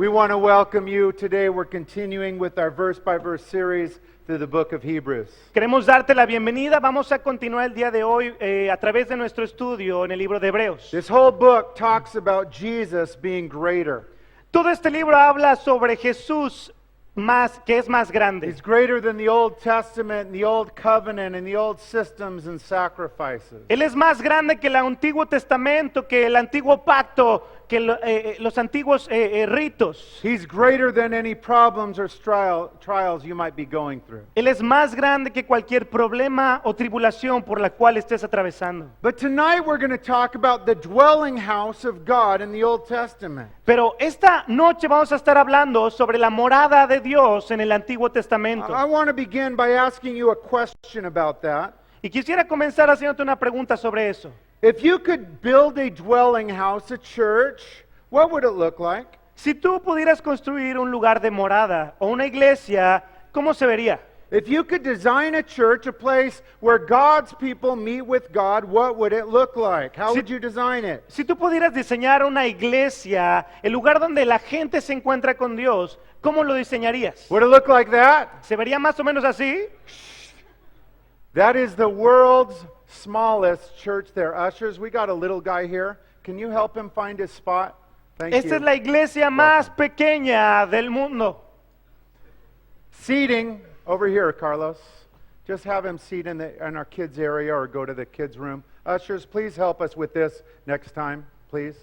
We want to welcome you today. We're continuing with our verse-by-verse series through the book of Hebrews. Queremos darte la bienvenida. Vamos a continuar el día de hoy a través de nuestro estudio en el libro de Hebreos. This whole book talks about Jesus being greater. Todo este libro habla sobre Jesús que es más grande. He's greater than the Old Testament and the Old Covenant and the old systems and sacrifices. Él es más grande que el Antiguo Testamento, que el Antiguo Pacto, que los antiguos ritos. He's greater than any problems or trials you might be going through. Él es más grande que cualquier problema o tribulación por la cual estés atravesando. But tonight we're going to talk about the dwelling house of God in the Old Testament. Pero esta noche vamos a estar hablando sobre la morada de Dios en el Antiguo Testamento. I want to begin by asking you a question about that. Y quisiera comenzar haciéndote una pregunta sobre eso. If you could build a dwelling house, a church, what would it look like? Si tú pudieras construir un lugar de morada o una iglesia, ¿cómo se vería? If you could design a church, a place where God's people meet with God, what would it look like? How would you design it? Si tú pudieras diseñar una iglesia, el lugar donde la gente se encuentra con Dios, ¿cómo lo diseñarías? Would it look like that? ¿Se vería más o menos así? That is the world's smallest church there. Ushers, we got a little guy here. Can you help him find his spot? Thank Esta you. es la iglesia más pequeña del mundo. Seating over here, Carlos. Just have him seat in our kids area or go to the kids room. Ushers, please help us with this next time, please.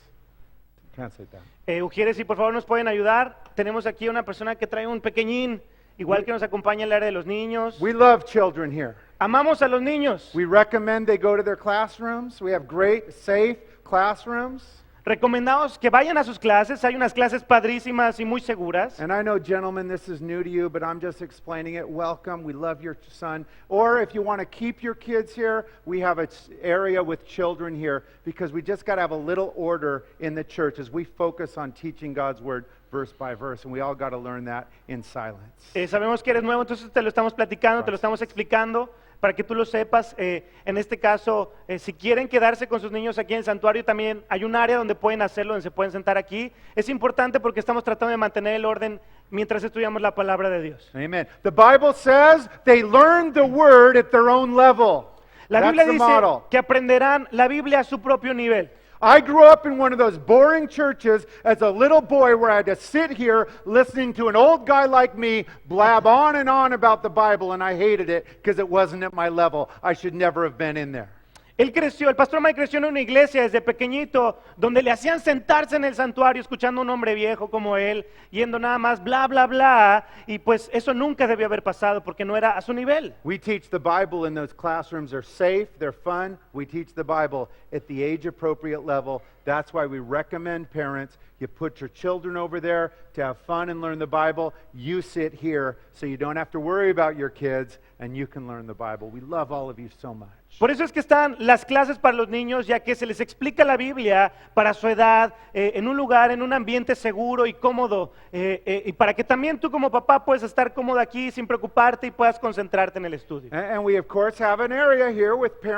Translate that. Ujieres, si por favor nos pueden ayudar. Tenemos aquí una persona que trae un pequeñín, igual que nos acompaña en el área de los niños. We love children here. Amamos a los niños. We recommend they go to their classrooms. We have great, safe classrooms. Recomendamos que vayan a sus clases. Hay unas clases padrísimas y muy seguras. And I know, gentlemen, this is new to you, but I'm just explaining it. Welcome. We love your son. Or if you want to keep your kids here, we have an area with children here because we just got to have a little order in the church as we focus on teaching God's word verse by verse, and we all got to learn that in silence. Sabemos que eres nuevo, entonces te lo estamos platicando, te lo estamos explicando para que tú lo sepas. En este caso, si quieren quedarse con sus niños aquí en el santuario, también hay un área donde pueden hacerlo, donde se pueden sentar aquí. Es importante porque estamos tratando de mantener el orden mientras estudiamos la palabra de Dios. Amen. The Bible says they learned the word at their own level. La That's Biblia the dice model. que aprenderán la Biblia a su propio nivel. I grew up in one of those boring churches as a little boy where I had to sit here listening to an old guy like me blab on and on about the Bible, and I hated it because it wasn't at my level. I should never have been in there. El pastor Mike creció en una iglesia desde pequeñito, donde le hacían sentarse en el santuario escuchando a un hombre viejo como él, yendo nada más bla, bla, bla, y pues eso nunca debió haber pasado porque no era a su nivel. We teach the Bible in those classrooms. They're safe, they're fun. We teach the Bible at the age-appropriate level. That's why we recommend parents, you put your children over there to have fun and learn the Bible. You sit here so you don't have to worry about your kids and you can learn the Bible. We love all of you so much. Por eso es que están las clases para los niños, ya que se les explica la Biblia para su edad, en un lugar, en un ambiente seguro y cómodo, y para que también tú como papá puedas estar cómodo aquí sin preocuparte y puedas concentrarte en el estudio. And we, of course, have an area here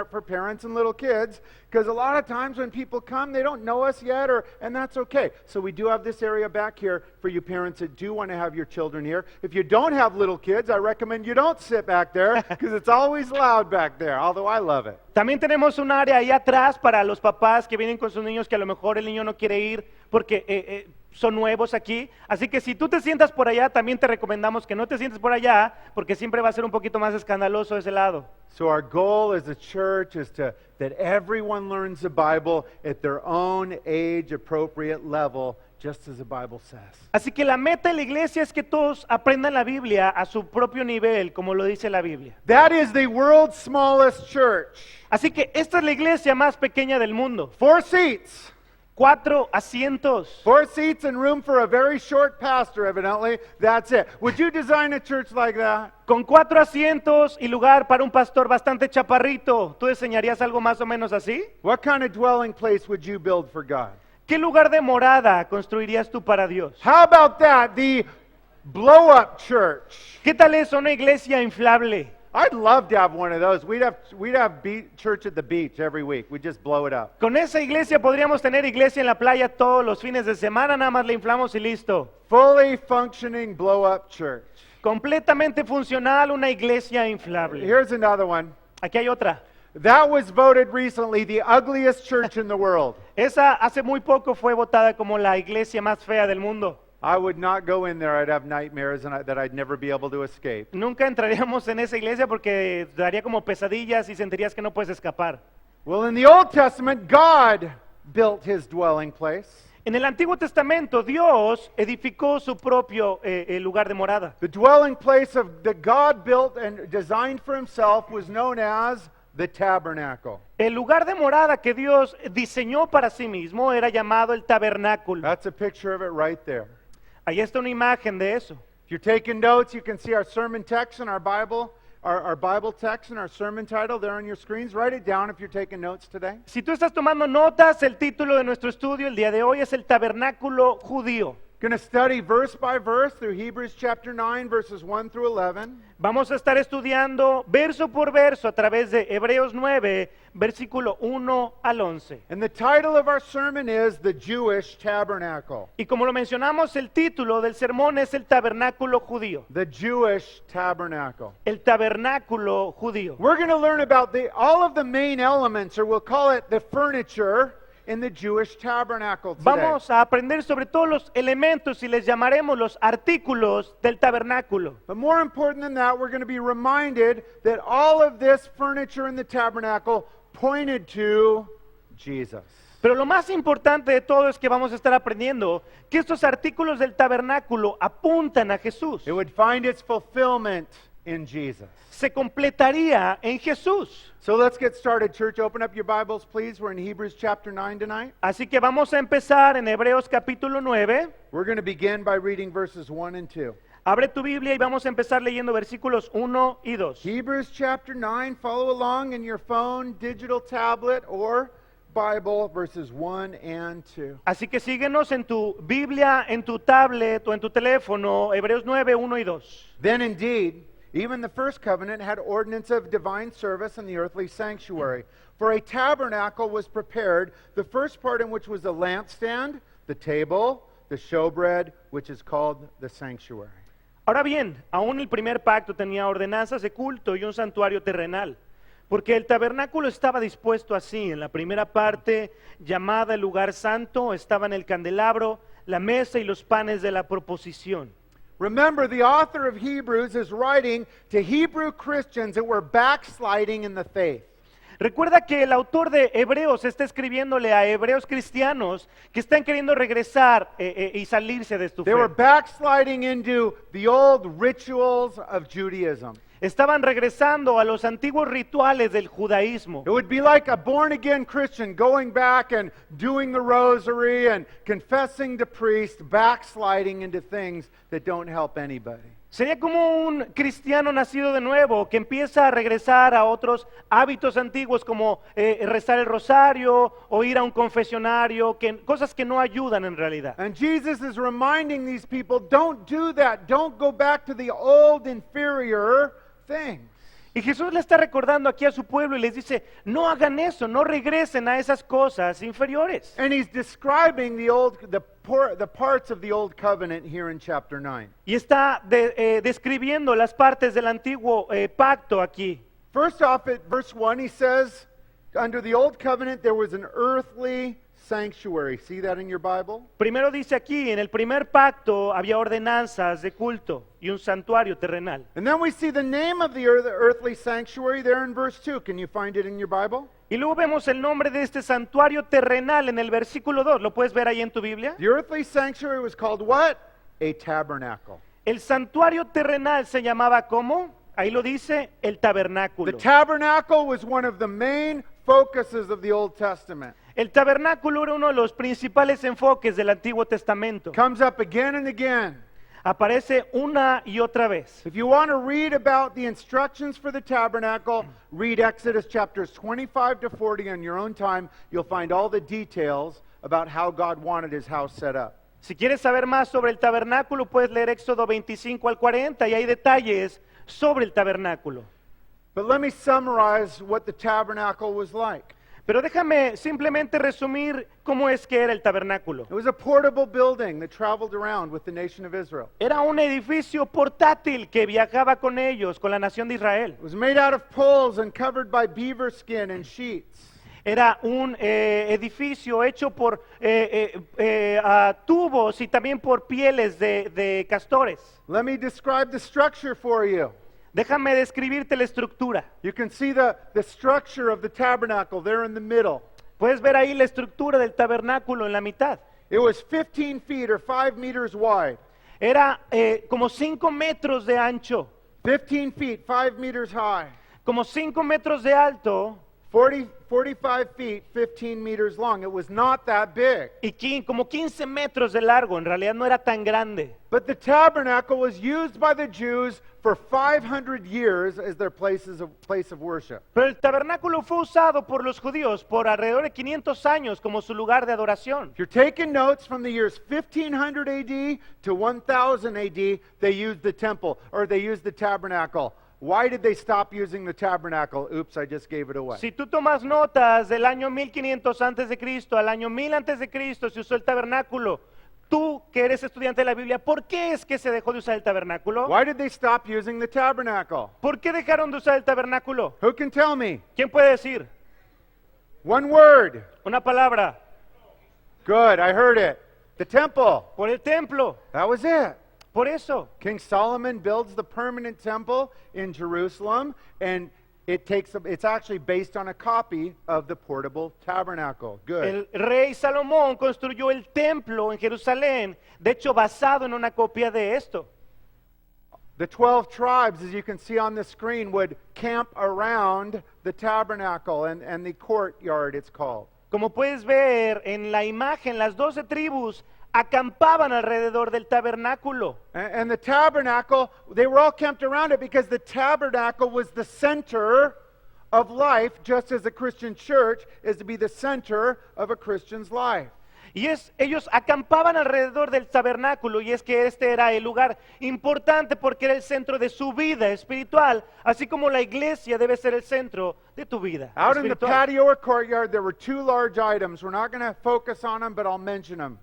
for parents and little kids, because a lot of times when people come, they don't know us yet, and that's okay. So we do have this area back here for you parents that do want to have your children here. If you don't have little kids, I recommend you don't sit back there, because it's always loud back there, although I love it. También tenemos un área ahí atrás para los papás que vienen con sus niños, que a lo mejor el niño no quiere ir porque son nuevos aquí. Así que si tú te sientas por allá, también te recomendamos que no te sientes por allá, porque siempre va a ser un poquito más escandaloso ese lado. So our goal as a church is that everyone learns the Bible at their own age-appropriate level, just as the Bible says. Así que la meta de la iglesia es que todos aprendan la Biblia a su propio nivel, como lo dice la Biblia. That is the world's smallest church. Así que esta es la iglesia más pequeña del mundo. 4 seats. 4 asientos. 4 seats and room for a very short pastor, evidently. That's it. Would you design a church like that? Con 4 asientos y lugar para un pastor bastante chaparrito. ¿Tú diseñarías algo más o menos así? What kind of dwelling place would you build for God? ¿Qué lugar de morada construirías tú para Dios? How about that? The blow-up church. ¿Qué tal es una iglesia inflable? I'd love to have one of those. We'd have church at the beach every week. We'd just blow it up. Con esa iglesia podríamos tener iglesia en la playa todos los fines de semana, nada más la inflamos y listo. Fully functioning blow up church. Completamente funcional, una iglesia inflable. Here's another one. Aquí hay otra. That was voted recently the ugliest church in the world. Esa hace muy poco fue votada como la iglesia más fea del mundo. I would not go in there. I'd have nightmares that I'd never be able to escape. Nunca entraríamos en esa iglesia porque daría como pesadillas y sentirías que no puedes escapar. Well, in the Old Testament, God built his dwelling place. En el Antiguo Testamento, Dios edificó su propio lugar de morada. The dwelling place that God built and designed for himself was known as the tabernacle. El lugar de morada que Dios diseñó para sí mismo era llamado el tabernáculo. That's a picture of it right there. Ahí está una imagen de eso. If you're taking notes, you can see our sermon text in our Bible, our Bible text and our sermon title there on your screens. Write it down if you're taking notes today. Si tú estás tomando notas, el título de nuestro estudio el día de hoy es el tabernáculo judío. Going to study verse by verse through Hebrews chapter 9, verses 1 through 11. Vamos a estar estudiando verso por verso a través de Hebreos 9, versículo 1 al 11. And the title of our sermon is The Jewish Tabernacle. Y como lo mencionamos, el título del sermón es el tabernáculo judío. The Jewish Tabernacle. El tabernáculo judío. We're going to learn about all of the main elements, or we'll call it the furniture, in the Jewish tabernacle today. Vamos a aprender sobre todos los elementos y les llamaremos los artículos del tabernáculo. But more important than that, we're going to be reminded that all of this furniture in the tabernacle pointed to Jesus. Pero lo más importante de todo es que vamos a estar aprendiendo que estos artículos del tabernáculo apuntan a Jesús. It would find its fulfillment in Jesus. Se completaría en Jesús. So let's get started, church. Open up your Bibles, please. We're in Hebrews chapter 9 tonight. Así que vamos a empezar en Hebreos capítulo 9. We're going to begin by reading verses 1 and 2. Abre tu Biblia y vamos a empezar leyendo versículos 1 y 2. Hebrews chapter 9. Follow along in your phone, digital tablet, or Bible, verses 1 and 2. Así que síguenos en tu Biblia, en tu tablet o en tu teléfono, Hebreos 9, 1 y 2. Then indeed, even the first covenant had ordinance of divine service in the earthly sanctuary. For a tabernacle was prepared, the first part in which was the lampstand, the table, the showbread, which is called the sanctuary. Ahora bien, aún el primer pacto tenía ordenanzas de culto y un santuario terrenal, porque el tabernáculo estaba dispuesto así. En la primera parte, llamada el lugar santo, estaban el candelabro, la mesa y los panes de la proposición. Remember, the author of Hebrews is writing to Hebrew Christians that were backsliding in the faith. Recuerda que el autor de Hebreos está escribiéndole a hebreos cristianos que están queriendo regresar y salirse de su They were fe. backsliding into the old rituals of Judaism. Estaban regresando a los antiguos rituales del judaísmo. It would be like a born-again Christian going back and doing the rosary and confessing to priest, backsliding into things that don't help anybody. Sería como un cristiano nacido de nuevo que empieza a regresar a otros hábitos antiguos como rezar el rosario o ir a un confesionario, cosas que no ayudan en realidad. And Jesus is reminding these people, don't do that. Don't go back to the old inferior things. Y Jesús le está recordando aquí a su pueblo y les dice, no hagan eso, no regresen a esas cosas inferiores. And he's describing the parts of the old covenant here in chapter 9. Y está describiendo las partes del antiguo pacto aquí. First off, at verse 1, he says, under the old covenant there was an earthly sanctuary. See that in your Bible? Primero dice aquí, en el primer pacto había ordenanzas de culto y un santuario terrenal. And then we see the name of the earthly sanctuary there in verse 2. Can you find it in your Bible? Y luego vemos el nombre de este santuario terrenal en el versículo 2. ¿Lo puedes ver ahí en tu Biblia? The earthly sanctuary was called what? A tabernacle. El santuario terrenal se llamaba ¿cómo? Ahí lo dice, el The tabernáculo. tabernacle was one of the main focuses of the Old Testament. El tabernáculo era uno de los principales enfoques del Antiguo Testamento. Comes up again and again. Aparece una y otra vez. If you want to read about the instructions for the tabernacle, read Exodus chapters 25 to 40 on your own time. You'll find all the details about how God wanted his house set up. Si quieres saber más sobre el tabernáculo, puedes leer Éxodo 25 al 40 y hay detalles sobre el tabernáculo. But let me summarize what the tabernacle was like. Pero déjame simplemente resumir cómo es que era el tabernáculo. It was a portable building that traveled around with the nation of Israel. Era un edificio portátil que viajaba con ellos, con la nación de Israel. It was made out of poles and covered by beaver skin and sheets. Era un edificio hecho por tubos y también por pieles de castores. Let me describe the structure for you. Déjame describirte la estructura. You can see the structure of the tabernacle there in the middle. Puedes ver ahí la estructura del tabernáculo en la mitad. It was 15 feet or 5 meters wide. Era como 5 metros de ancho, 15 feet, 5 meters high. como 5 metros de alto 45 feet, 15 meters long. It was not that big. y como 15 metros de largo. En realidad no era tan grande. But the tabernacle was used by the Jews for 500 years as their place of worship. Pero el tabernáculo fue usado por los judíos por alrededor de 500 años como su lugar de adoración. If you're taking notes from the years 1500 AD to 1000 AD, they used the temple or they used the tabernacle. Why did they stop using the tabernacle? Oops, I just gave it away. Si tú tomas notas del año 1500 antes de Cristo al año 1000 antes de Cristo se usó el tabernáculo. Tú que eres estudiante de la Biblia, ¿por qué es que se dejó de usar el tabernáculo? Why did they stop using the tabernacle? ¿Por qué dejaron de usar el tabernáculo? Who can tell me? ¿Quién puede decir? One word. Una palabra. Good, I heard it. The temple. Por el templo. That was it. Por eso. King Solomon builds the permanent temple in Jerusalem, and it's actually based on a copy of the portable tabernacle. Good. El rey Salomón construyó el templo en Jerusalén, de hecho basado en una copia de esto. The 12 tribes, as you can see on the screen, would camp around the tabernacle and the courtyard, it's called. Como puedes ver en la imagen, las 12 tribus acampaban alrededor del tabernáculo. And the tabernacle, they were all camped around it because the tabernacle was the center of life, just as a Christian church is to be the center of a Christian's life. Y ellos acampaban alrededor del tabernáculo, y es que este era el lugar importante porque era el centro de su vida espiritual, así como la iglesia debe ser el centro de tu vida Out in the espiritual. patio or courtyard, there were two large items. We're not going to focus on them, but I'll mention them.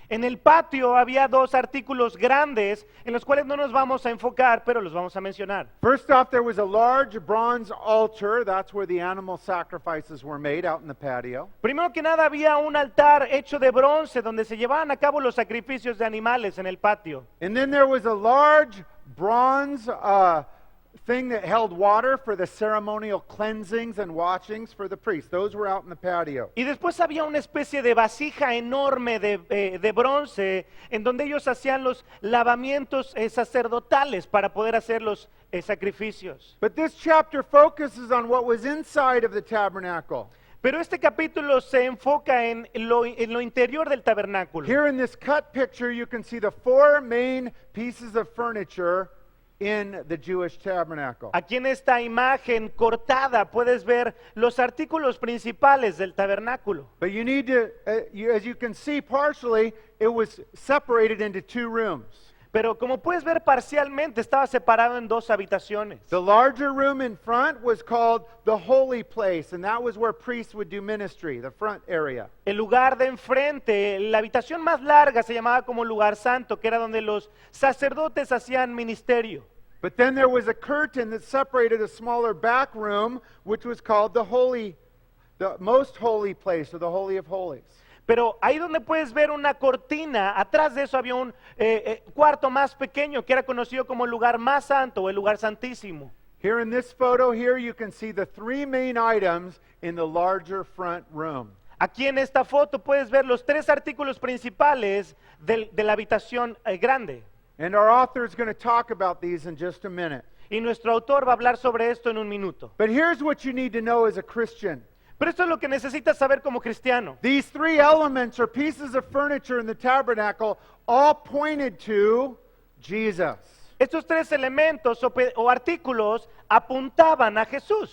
En el patio había dos artículos grandes en los cuales no nos vamos a enfocar, pero los vamos a mencionar. First off, there was a large bronze altar. That's where the animal sacrifices were made, out in the patio. Primero que nada había un altar hecho de bronce donde se llevaban a cabo los sacrificios de animales en el patio. And then there was a large bronze thing that held water for the ceremonial cleansings and washings for the priests. Those were out in the patio. Y después había una especie de vasija enorme de bronce en donde ellos hacían los lavamientos sacerdotales para poder hacer los sacrificios. But this chapter focuses on what was inside of the tabernacle. Pero este capítulo se enfoca en lo interior del tabernáculo. Here in this cut picture, you can see the four main pieces of furniture in the Jewish tabernacle. Aquí en esta imagen cortada puedes ver los artículos principales del tabernáculo. But you need to, as you can see partially, it was separated into two rooms. Pero como puedes ver parcialmente estaba separado en dos habitaciones. The larger room in front was called the holy place, and that was where priests would do ministry, the front area. El lugar de enfrente, la habitación más larga se llamaba como lugar santo, que era donde los sacerdotes hacían ministerio. But then there was a curtain that separated a smaller back room, which was called the most holy place, or the Holy of Holies. Pero ahí donde puedes ver una cortina, atrás de eso había un cuarto más pequeño que era conocido como el lugar más santo o el lugar santísimo. Here in this photo here, you can see the three main items in the larger front room. Aquí en esta foto puedes ver los tres artículos principales de la habitación grande. And our author is going to talk about these in just a minute. Y nuestro autor va a hablar sobre esto en un minuto. But here's what you need to know as a Christian. Pero esto es lo que necesitas saber como cristiano. These three elements or pieces of furniture in the tabernacle all pointed to Jesus. Estos tres elementos o artículos apuntaban a Jesús.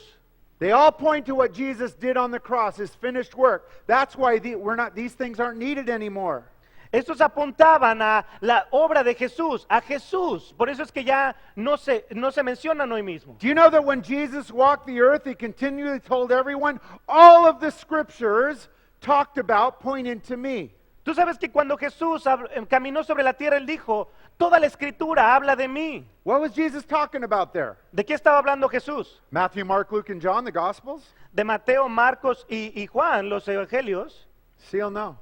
They all point to what Jesus did on the cross, his finished work. That's why these things aren't needed anymore. Estos apuntaban a la obra de Jesús, a Jesús. Por eso es que ya no se mencionan hoy mismo. Do you know that when Jesus walked the earth, he continually told everyone, all of the scriptures talked about pointing to me? Tú sabes que cuando Jesús caminó sobre la tierra, él dijo, toda la escritura habla de mí. What was Jesus talking about there? ¿De qué estaba hablando Jesús? Matthew, Mark, Luke, and John, the Gospels? De Mateo, Marcos y Juan, los evangelios. Seal, no.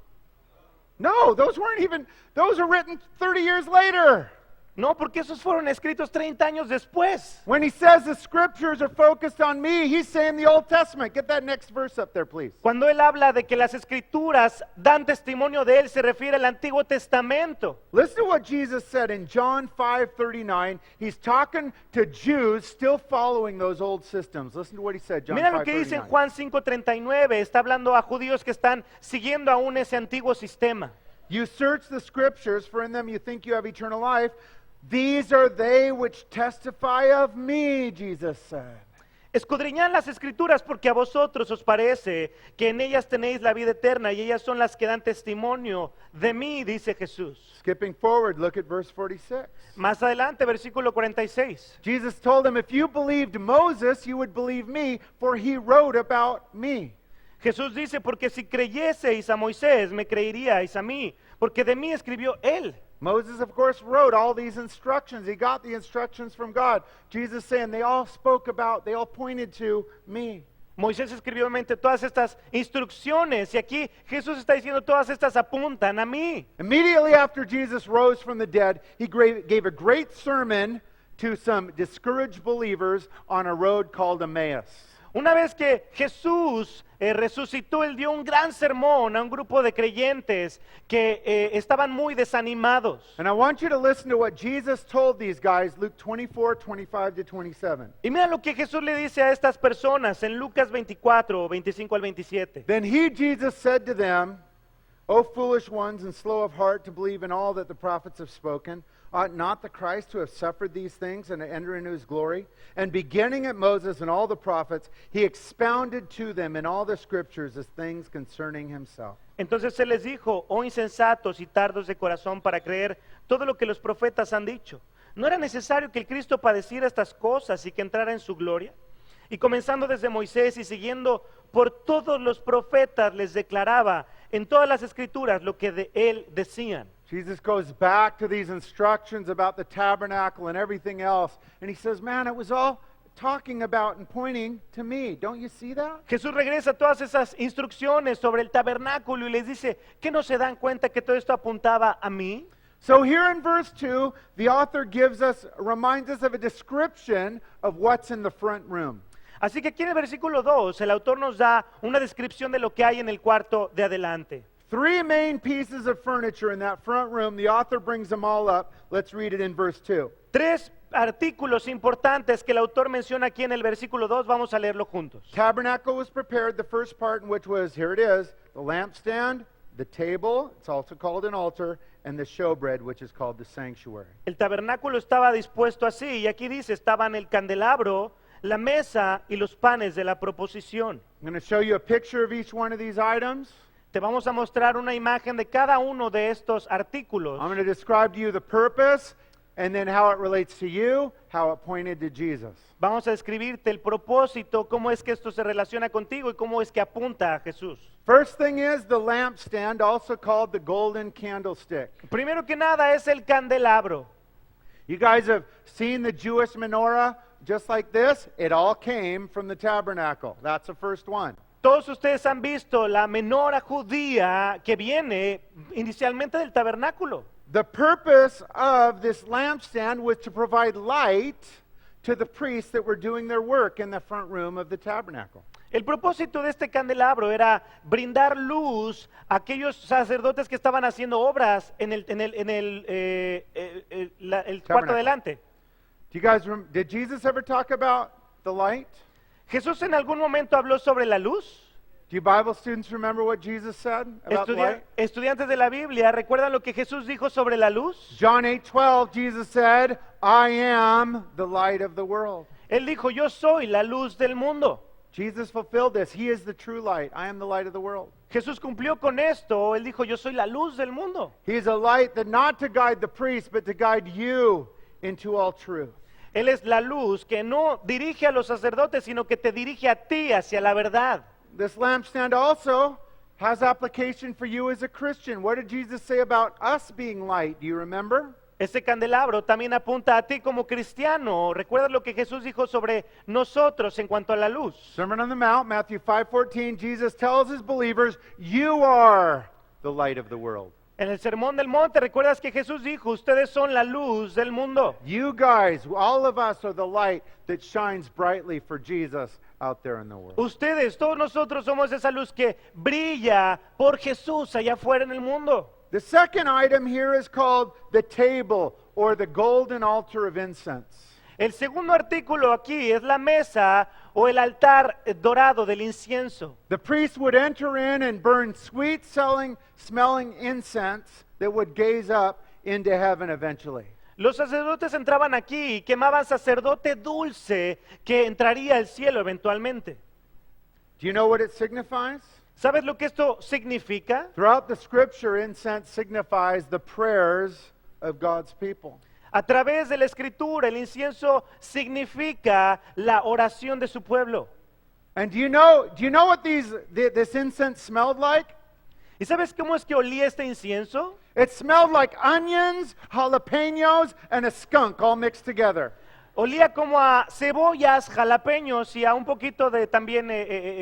No, those are written 30 years later. No, porque esos fueron escritos 30 años después. When he says the scriptures are focused on me, he's saying the Old Testament. Get that next verse up there, please. Cuando él habla de que las escrituras dan testimonio de él, se refiere al Antiguo Testamento. Listen to what Jesus said in John 5:39. He's talking to Jews still following those old systems. Listen to what he said, John Mira lo que dice en 5:39. Juan 5:39, está hablando a judíos que están siguiendo aún ese antiguo sistema. You search the scriptures, for in them you think you have eternal life. These are they which testify of me, Jesus said. Escudriñad las escrituras porque a vosotros os parece que en ellas tenéis la vida eterna y ellas son las que dan testimonio de mí, dice Jesús. Skipping forward, look at verse 46. Más adelante, versículo 46. Jesus told them, if you believed Moses, you would believe me, for he wrote about me. Jesús dice, porque si creyeseis a Moisés, me creeríais a mí, porque de mí escribió él. Moses, of course, wrote all these instructions. He got the instructions from God. Jesus saying they all pointed to me. Moisés escribió obviamente todas estas instrucciones y aquí Jesús está diciendo todas estas apuntan a mí. Immediately after Jesus rose from the dead, he gave a great sermon to some discouraged believers on a road called Emmaus. Una vez que Jesús resucitó, él dio un gran sermón a un grupo de creyentes que estaban muy desanimados. And I want you to listen to what Jesus told these guys, Luke 24:25-27. Y mira lo que Jesús le dice a estas personas en Lucas 24, 25 al 27. Then he, Jesus, said to them, O foolish ones and slow of heart to believe in all that the prophets have spoken, ought not the Christ to have suffered these things and to enter into his glory? And beginning at Moses and all the prophets, he expounded to them in all the scriptures as things concerning himself. Entonces él les dijo, oh insensatos y tardos de corazón para creer todo lo que los profetas han dicho. ¿No era necesario que el Cristo padeciera estas cosas y que entrara en su gloria? Y comenzando desde Moisés y siguiendo por todos los profetas, les declaraba en todas las escrituras lo que de él decían. Jesus goes back to these instructions about the tabernacle and everything else, and he says, man, it was all talking about and pointing to me. Don't you see that? Jesús regresa a todas esas instrucciones sobre el tabernáculo y les dice, ¿qué no se dan cuenta que todo esto apuntaba a mí? So here in verse 2, the author reminds us of a description of what's in the front room. Así que aquí en el versículo 2, el autor nos da una descripción de lo que hay en el cuarto de adelante. Three main pieces of furniture in that front room. The author brings them all up. Let's read it in verse 2. Tres artículos importantes que el autor menciona aquí en el versículo 2, vamos a leerlo juntos. Tabernacle was prepared, the first part in which was, here it is, the lampstand, the table, it's also called an altar, and the showbread, which is called the sanctuary. El tabernáculo estaba dispuesto así, y aquí dice, estaban el candelabro, la mesa y los panes de la proposición. I'm going to show you a picture of each one of these items. Te vamos a mostrar una imagen de cada uno de estos artículos. I'm going to describe to you the purpose, and then how it relates to you, how it pointed to Jesus. Vamos a describirte el propósito, cómo es que esto se relaciona contigo y cómo es que apunta a Jesús. First thing is the lampstand, also called the golden candlestick. Primero que nada es el candelabro. You guys have seen the Jewish menorah just like this? It all came from the tabernacle. That's the first one. Todos ustedes han visto la menora judía que viene inicialmente del tabernáculo. The purpose of this lampstand was to provide light to the priests that were doing their work in the front room of the tabernacle. El propósito de este candelabro era brindar luz a aquellos sacerdotes que estaban haciendo obras en el cuarto delante. Do you guys did Jesus ever talk about the light? ¿Jesús en algún momento habló sobre la luz? Do you Bible students remember what Jesus said about light? Estudiantes de la Biblia, ¿recuerdan lo que Jesús dijo sobre la luz? John 8:12, Jesus said, I am the light of the world. Él dijo, yo soy la luz del mundo. Jesus fulfilled this. He is the true light. I am the light of the world. Jesús cumplió con esto. Él dijo, yo soy la luz del mundo. He is a light that not to guide the priest, but to guide you into all truth. Él es la luz que no dirige a los sacerdotes, sino que te dirige a ti hacia la verdad. This lampstand also has application for you as a Christian. What did Jesus say about us being light? Do you remember? Este candelabro también apunta a ti como cristiano. ¿Recuerdas lo que Jesús dijo sobre nosotros en cuanto a la luz? Sermon on the Mount, Matthew 5:14, Jesus tells his believers, you are the light of the world. En el Sermón del Monte, ¿recuerdas que Jesús dijo, ustedes son la luz del mundo? You guys, all of us are the light that shines brightly for Jesus out there in the world. Ustedes, todos nosotros somos esa luz que brilla por Jesús allá afuera en el mundo. The second item here is called the table or the golden altar of incense. El segundo artículo aquí es la mesa o el altar dorado del incienso. The priest would enter in and burn sweet smelling incense that would gaze up into heaven eventually. Los sacerdotes entraban aquí y quemaban sacerdote dulce que entraría al cielo eventualmente. Do you know what it signifies? ¿Sabes lo que esto significa? Throughout the scripture, incense signifies the prayers of God's people. A través de la escritura, el incienso significa la oración de su pueblo. And do you know what this incense smelled like? ¿Y sabes cómo es que olía este incienso? It smelled like onions, jalapenos, and a skunk all mixed together. Olía como a cebollas, jalapeños y a un poquito de también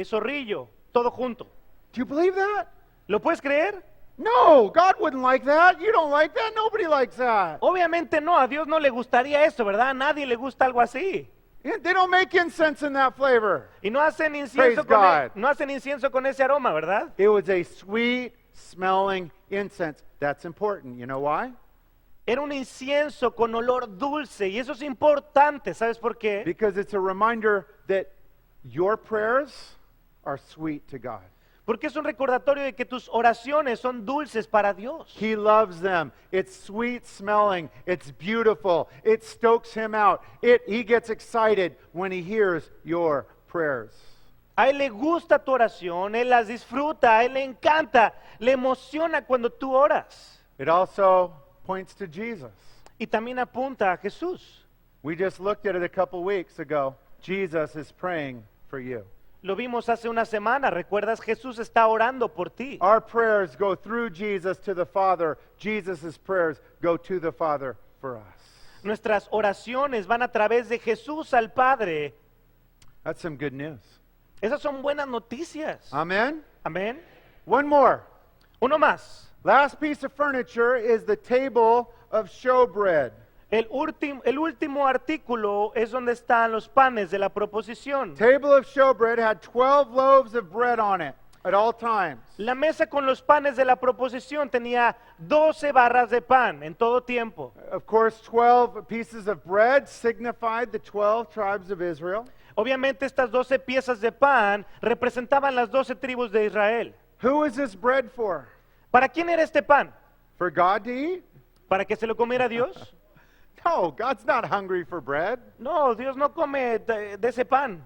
zorrillo, todo junto. Do you believe that? ¿Lo puedes creer? No, God wouldn't like that. You don't like that. Nobody likes that. Obviamente no, a Dios no le gustaría eso, ¿verdad? A nadie le gusta algo así. They don't make incense in that flavor. Y no hacen Praise incienso God. no hacen incienso con ese aroma, ¿verdad? It was a sweet smelling incense. That's important. You know why? Era un incienso con olor dulce y eso es importante, ¿sabes por qué? Because it's a reminder that your prayers are sweet to God. Porque es un recordatorio de que tus oraciones son dulces para Dios. He loves them. It's sweet smelling. It's beautiful. It stokes him out. He gets excited when he hears your prayers. A él le gusta tu oración, él las disfruta, a él le encanta, le emociona cuando tú oras. It also points to Jesus. Y también apunta a Jesús. We just looked at it a couple weeks ago. Jesus is praying for you. Lo vimos hace una semana, ¿recuerdas? Jesús está orando por ti. Our prayers go through Jesus to the Father. Jesus' prayers go to the Father for us. Nuestras oraciones van a través de Jesús al Padre. That's some good news. Esas son buenas noticias. Amen? Amén. One more. Uno más. Last piece of furniture is the table of showbread. El último artículo es donde están los panes de la proposición. Table of showbread had 12 loaves of bread on it at all times. La mesa con los panes de la proposición tenía 12 barras de pan en todo tiempo. Of course, 12 pieces of bread signified the 12 tribes of Israel. Obviamente estas 12 piezas de pan representaban las 12 tribus de Israel. Who is this bread for? ¿Para quién era este pan? For God to eat? ¿Para que se lo comiera Dios? No, God's not hungry for bread. No, Dios no come de ese pan.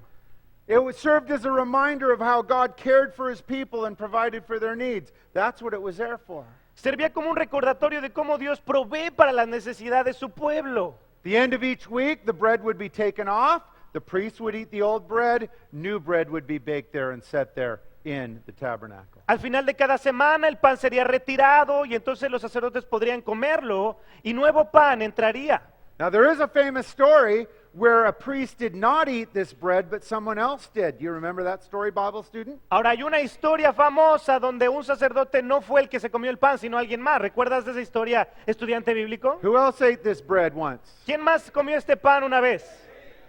It was served as a reminder of how God cared for his people and provided for their needs. That's what it was there for. Servía como un recordatorio de cómo Dios provee para las necesidades de su pueblo. The end of each week, the bread would be taken off. The priest would eat the old bread. New bread would be baked there and set there in the tabernacle. Al final de cada semana el pan sería retirado y entonces los sacerdotes podrían comerlo y nuevo pan entraría. Now there is a famous story where a priest did not eat this bread, but someone else did. Do you remember that story, Bible student? Ahora hay una historia famosa donde un sacerdote no fue el que se comió el pan, sino alguien más. ¿Recuerdas de esa historia, estudiante bíblico? Who else ate this bread once? ¿Quién más comió este pan una vez?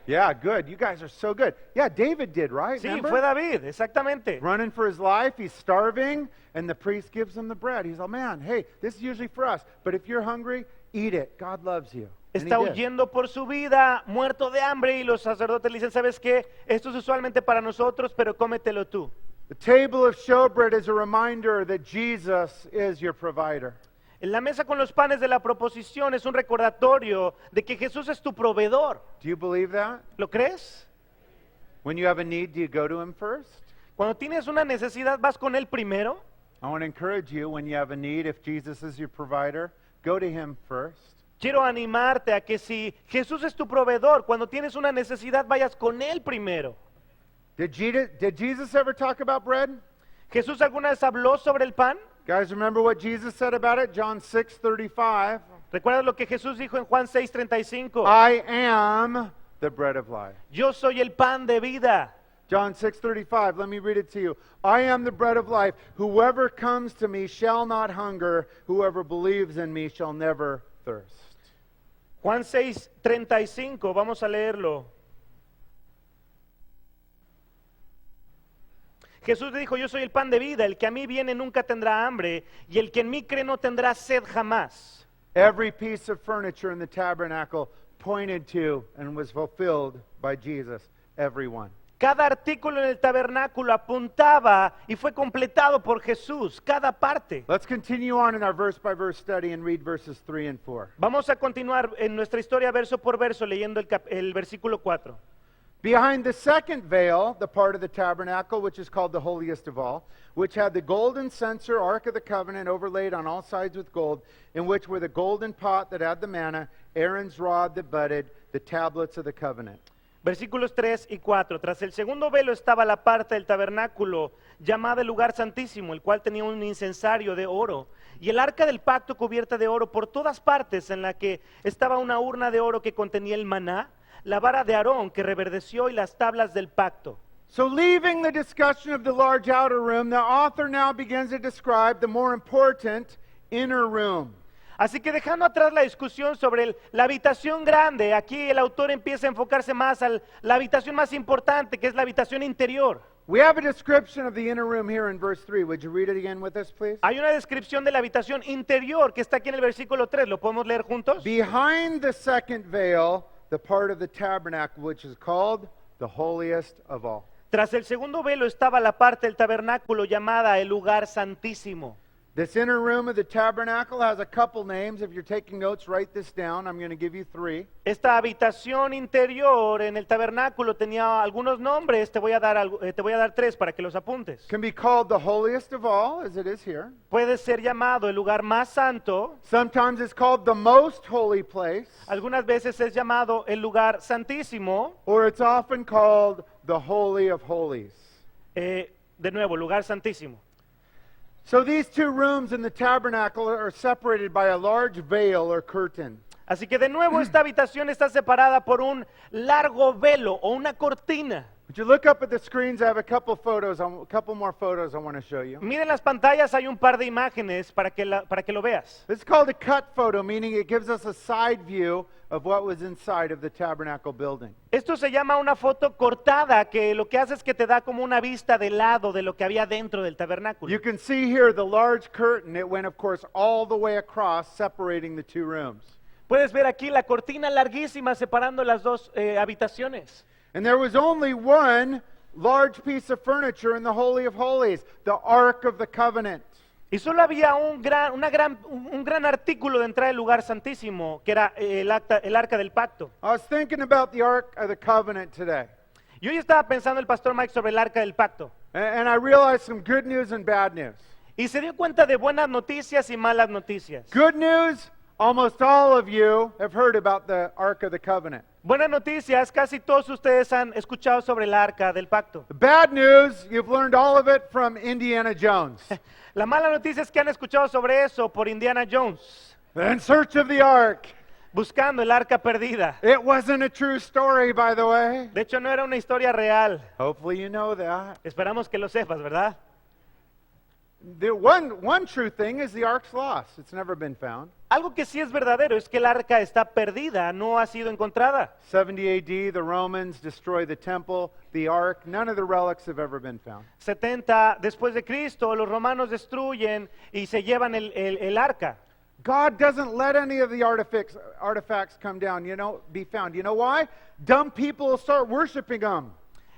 Yeah, good. You guys are so good. Yeah, David did, right? Sí, Remember? fue David, exactamente. Running for his life, he's starving, and the priest gives him the bread. He's like, man, hey, this is usually for us, but if you're hungry, eat it. God loves you. And he Está did. huyendo por su vida, muerto de hambre, y los sacerdotes le dicen, ¿sabes qué? Esto es usualmente para nosotros, pero cómetelo tú. The table of showbread is a reminder that Jesus is your provider. En la mesa con los panes de la proposición es un recordatorio de que Jesús es tu proveedor. Do you believe that? ¿Lo crees? When you have a need, do you go to him first? Cuando tienes una necesidad, ¿vas con él primero? I want to encourage you, when you have a need, if Jesus is your provider, go to him first. Quiero animarte a que si Jesús es tu proveedor, cuando tienes una necesidad, vayas con él primero. Did Jesus ever talk about bread? ¿Jesús alguna vez habló sobre el pan? Guys, remember what Jesus said about it? John 6:35. ¿Recuerdas lo que Jesús dijo en Juan 6:35? I am the bread of life. Yo soy el pan de vida. John 6:35, let me read it to you. I am the bread of life. Whoever comes to me shall not hunger. Whoever believes in me shall never thirst. Juan 6:35, vamos a leerlo. Jesús dijo, yo soy el pan de vida, el que a mí viene nunca tendrá hambre, y el que en mí cree no tendrá sed jamás. Every piece of furniture in the tabernacle pointed to and was fulfilled by Jesus. Everyone. Cada artículo en el tabernáculo apuntaba y fue completado por Jesús, cada parte. Let's continue on in our verse by verse study and read verses 3 and 4. Vamos a continuar en nuestra historia verso por verso leyendo el versículo 4. Behind the second veil, the part of the tabernacle, which is called the holiest of all, which had the golden censer, ark of the covenant, overlaid on all sides with gold, in which were the golden pot that had the manna, Aaron's rod that budded, the tablets of the covenant. Versículos 3 y 4. Tras el segundo velo estaba la parte del tabernáculo llamada el lugar santísimo, el cual tenía un incensario de oro, y el arca del pacto cubierta de oro por todas partes, en la que estaba una urna de oro que contenía el maná, la vara de Aarón que reverdeció y las tablas del pacto. So leaving the discussion of the large outer room, the author now begins to describe the more important inner room. Así que dejando atrás la discusión sobre la habitación grande, aquí el autor empieza a enfocarse más a la habitación más importante, que es la habitación interior. We have a description of the inner room here in verse 3. Would you read it again with us, please? Hay una descripción de la habitación interior que está aquí en el versículo 3. ¿Lo podemos leer juntos? Behind the second veil, the part of the tabernacle which is called the holiest of all. Tras el segundo velo estaba la parte del tabernáculo llamada el lugar santísimo. This inner room of the tabernacle has a couple names. If you're taking notes, write this down. I'm going to give you 3. Esta habitación interior en el tabernáculo tenía algunos nombres. Te voy a dar 3 para que los apuntes. Can be called the holiest of all, as it is here. Puede ser llamado el lugar más santo. Sometimes it's called the most holy place, Algunas veces es llamado el lugar santísimo. or it's often called the holy of holies. De nuevo, lugar santísimo. So these two rooms in the tabernacle are separated by a large veil or curtain. Así que de nuevo esta habitación está separada por un largo velo o una cortina. Would you look up at the screens? I have a couple more photos I want to show you. Miren las pantallas, hay un par de imágenes para que lo veas. This is called a cut photo, meaning it gives us a side view of what was inside of the tabernacle building. Esto se llama una foto cortada, que lo que hace es que te da como una vista de lado de lo que había dentro del tabernáculo. You can see here the large curtain. It went, of course, all the way across, separating the two rooms. Puedes ver aquí la cortina larguísima separando las dos habitaciones. And there was only one large piece of furniture in the Holy of Holies, the Ark of the Covenant. Y solo había un gran artículo de entrada del lugar santísimo, que era el arca del pacto. I was thinking about the Ark of the Covenant today, Y hoy estaba pensando el pastor Mike sobre el arca del pacto. and I realized some good news and bad news. Y se dio cuenta de buenas noticias y malas noticias. Good news, almost all of you have heard about the Ark of the Covenant. Buenas noticias, casi todos ustedes han escuchado sobre el arca del pacto. The bad news, you've learned all of it from Indiana Jones. La mala noticia es que han escuchado sobre eso por Indiana Jones, In Search of the Ark. buscando el arca perdida. It wasn't a true story, by the way. De hecho, no era una historia real. Hopefully you know that. Esperamos que lo sepas, ¿verdad? The one true thing is the Ark's lost. It's never been found. Algo que sí es verdadero es que el arca está perdida, no ha sido encontrada. 70 AD, the Romans destroy the temple, the Ark. None of the relics have ever been found. 70 después de Cristo, los romanos destruyen y se llevan el arca. God doesn't let any of the artifacts come down, be found. You know why? Dumb people will start worshiping them.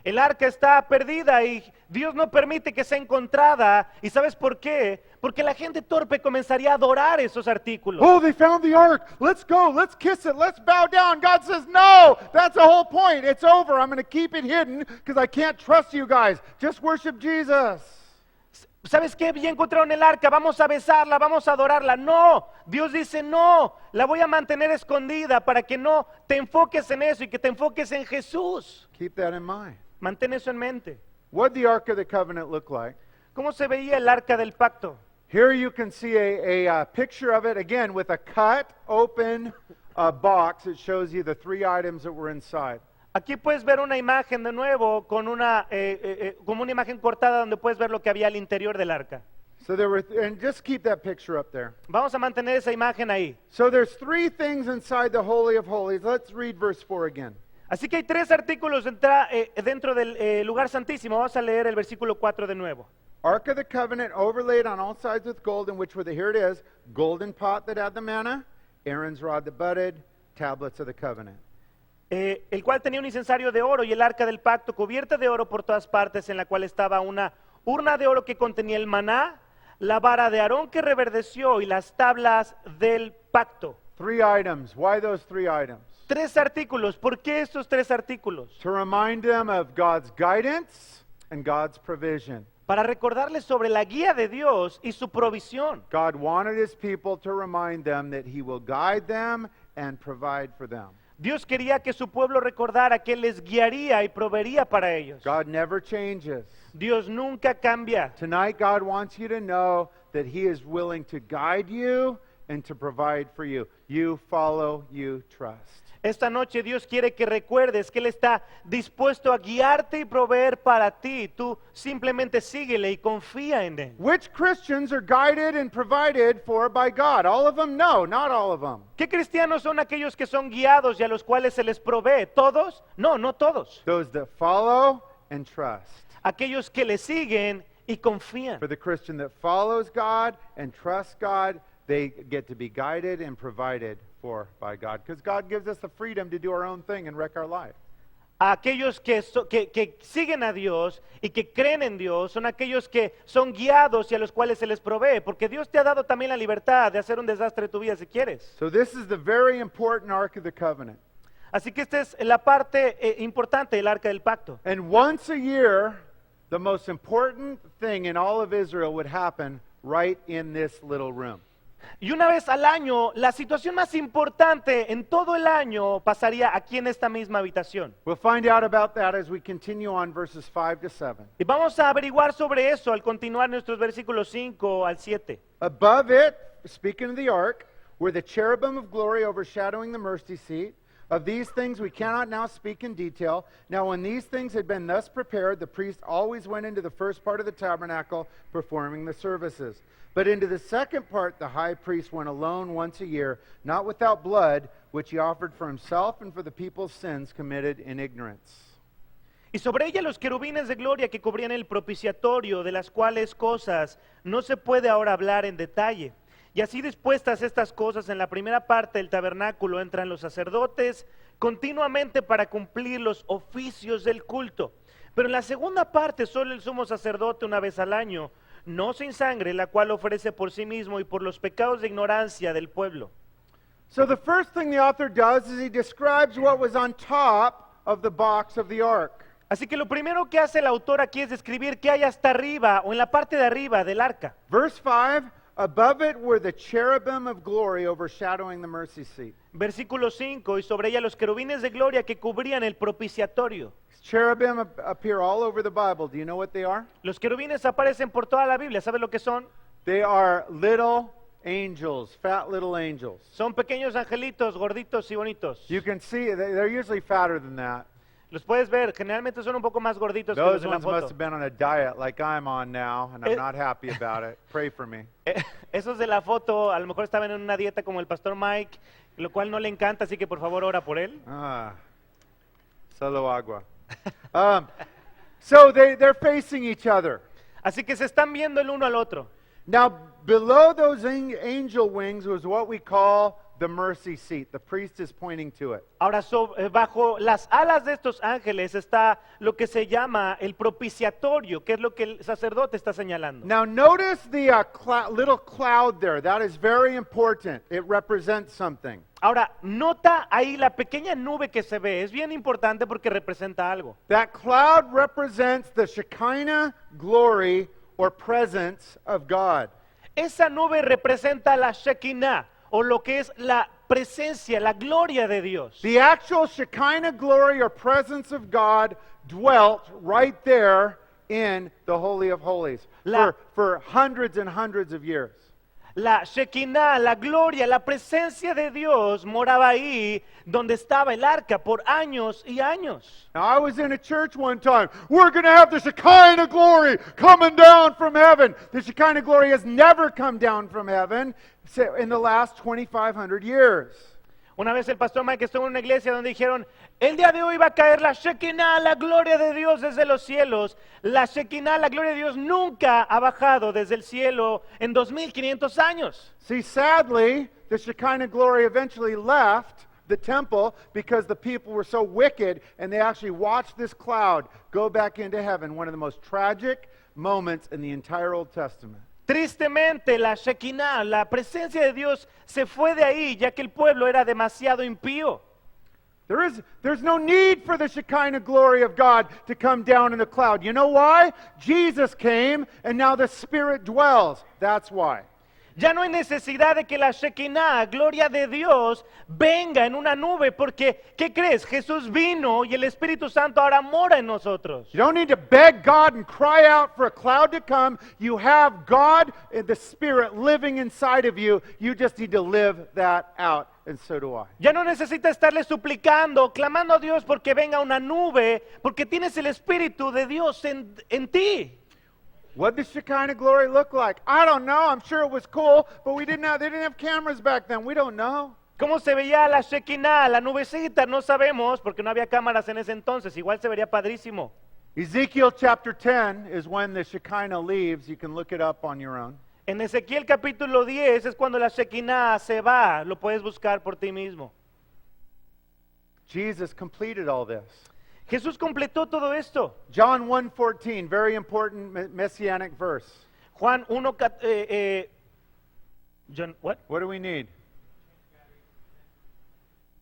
El arca está perdida y Dios no permite que sea encontrada. ¿Y sabes por qué? Porque la gente torpe comenzaría a adorar esos artículos. Oh, they found the ark. Let's go. Let's kiss it. Let's bow down. God says, no, that's the whole point. It's over. I'm going to keep it hidden because I can't trust you guys. Just worship Jesus. ¿Sabes qué? Ya encontraron el arca, vamos a besarla, vamos a adorarla. No, Dios dice no, la voy a mantener escondida para que no te enfoques en eso y que te enfoques en Jesús. Keep that in mind. Mantén eso en mente. What did the Ark of the Covenant look like? ¿Cómo se veía el arca del pacto? Here you can see a picture of it, again, with a cut, open box. It shows you the 3 items that were inside. Aquí puedes ver una imagen de nuevo con como una imagen cortada donde puedes ver lo que había al interior del arca. So there were, and just keep that picture up there. Vamos a mantener esa imagen ahí. So there's 3 things inside the Holy of Holies. Let's read verse 4 again. Así que hay 3 artículos dentro del lugar santísimo. Vamos a leer el versículo 4 de nuevo. Ark of the Covenant overlaid on all sides with gold, in which were here it is, golden pot that had the manna, Aaron's rod that budded, tablets of the covenant. El cual tenía un incensario de oro y el arca del pacto cubierta de oro por todas partes, en la cual estaba una urna de oro que contenía el maná, la vara de Aarón que reverdeció y las tablas del pacto. 3 items. Why those 3 items? 3 artículos. ¿Por qué estos 3 artículos? To remind them of God's guidance and God's provision. Para recordarles sobre la guía de Dios y su provisión. God wanted his people to remind them that he will guide them and provide for them. Dios quería que su pueblo recordara que Él les guiaría y proveería para ellos. God never changes. Dios nunca cambia. Tonight, God wants you to know that he is willing to guide you and to provide for you. You follow, you trust. Esta noche Dios quiere que recuerdes que Él está dispuesto a guiarte y proveer para ti. Tú simplemente síguele y confía en Él. Which Christians are guided and provided for by God? All of them? No, not all of them. ¿Qué cristianos son aquellos que son guiados y a los cuales se les provee? ¿Todos? No, no todos. Those that follow and trust. Aquellos que le siguen y confían. For the Christian that follows God and trusts God, they get to be guided and provided for by God. Because God gives us the freedom to do our own thing and wreck our life. Aquellos que siguen a Dios y que creen en Dios son aquellos que son guiados y a los cuales se les provee, porque Dios te ha dado también la libertad de hacer un desastre de tu vida si quieres. So this is the very important Ark of the Covenant. Así que esta es la parte importante del arca del pacto. And once a year, the most important thing in all of Israel would happen right in this little room. Y una vez al año, la situación más importante en todo el año pasaría aquí en esta misma habitación. We'll find out about that as we continue on verses 5 to 7. Y vamos a averiguar sobre eso al continuar nuestros versículos 5 al 7. Above it, speaking of the ark, were the cherubim of glory overshadowing the mercy seat. Of these things we cannot now speak in detail. Now when these things had been thus prepared, the priest always went into the first part of the tabernacle, performing the services. But into the second part the high priest went alone once a year, not without blood, which he offered for himself and for the people's sins committed in ignorance. Y sobre ella los querubines de gloria que cubrían el propiciatorio, de las cuales cosas no se puede ahora hablar en detalle. Y así dispuestas estas cosas, en la primera parte del tabernáculo entran los sacerdotes continuamente para cumplir los oficios del culto. Pero en la segunda parte solo el sumo sacerdote una vez al año, no sin sangre, la cual ofrece por sí mismo y por los pecados de ignorancia del pueblo. So the first thing the author does is he describes what was on top of the box of the ark. Así que lo primero que hace el autor aquí es describir qué hay hasta arriba o en la parte de arriba del arca. Verse 5, above it were the cherubim of glory overshadowing the mercy seat. Versículo 5, y sobre ella los querubines de gloria que cubrían el propiciatorio. Cherubim appear all over the Bible. Do you know what they are? Los querubines aparecen por toda la Biblia. ¿Sabes lo que son? They are little angels, fat little angels. Son pequeños angelitos, gorditos y bonitos. You can see they're usually fatter than that. Los puedes ver, generalmente son un poco más gorditos que los Those de la ones must foto. have been on a diet like I'm on now, and I'm not happy about it. Pray for me. Esos de la foto a lo mejor estaban en una dieta como el pastor Mike, lo cual no le encanta, así que por favor ora por él. Solo agua. So they're facing each other. Así que se están viendo el uno al otro. Now, below those angel wings was what we call the mercy seat. The priest is pointing to it. Ahora, bajo las alas de estos ángeles está lo que se llama el propiciatorio, que es lo que el sacerdote está señalando. Now, notice the little cloud there. That is very important. It represents something. Ahora, nota ahí la pequeña nube que se ve, es bien importante porque representa algo. That cloud represents the Shekinah glory or presence of God. Esa nube representa la Shekinah, o lo que es la presencia, la gloria de Dios. The actual Shekinah glory or presence of God dwelt right there in the Holy of Holies for hundreds and hundreds of years. La Shekinah, la gloria, la presencia de Dios moraba ahí donde estaba el arca por años y años. Now, I was in a church one time. We're going to have the Shekinah glory coming down from heaven. The Shekinah glory has never come down from heaven in the last 2,500 years. Una vez el pastor Mike estuvo en una iglesia donde dijeron, el día de hoy va a caer la Shekinah, la gloria de Dios desde los cielos. La Shekinah, la gloria de Dios nunca ha bajado desde el cielo en 2500 años. See, sadly, the Shekinah glory eventually left the temple because the people were so wicked and they actually watched this cloud go back into heaven, one of the most tragic moments in the entire Old Testament. Tristemente, la Shekinah, la presencia de Dios, se fue de ahí, ya que el pueblo era demasiado impío. There's no need for the Shekinah glory of God to come down in the cloud. You know why? Jesus came and now the Spirit dwells. That's why. Ya no hay necesidad de que la Shekinah, gloria de Dios, venga en una nube, porque, ¿qué crees? Jesús vino y el Espíritu Santo ahora mora en nosotros. You don't need to beg God and cry out for a cloud to come. You have God and the Spirit living inside of you. You just need to live that out, and so do I. Ya no necesita estarle suplicando, clamando a Dios porque venga una nube, porque tienes el Espíritu de Dios en ti. What did the Shekinah glory look like? I don't know. I'm sure it was cool, but they didn't have cameras back then. We don't know. ¿Cómo se veía la Shekinah, la nubecita? No sabemos, porque no había cámaras en ese entonces. Igual se vería padrísimo. Ezekiel chapter 10 is when the Shekinah leaves. You can look it up on your own. En Ezequiel capítulo 10 es cuando la Shekinah se va. Lo puedes buscar por ti mismo. Jesus completed all this. Jesús completó todo esto. John 1:14, very important messianic verse. Juan 1, John, what? What do we need?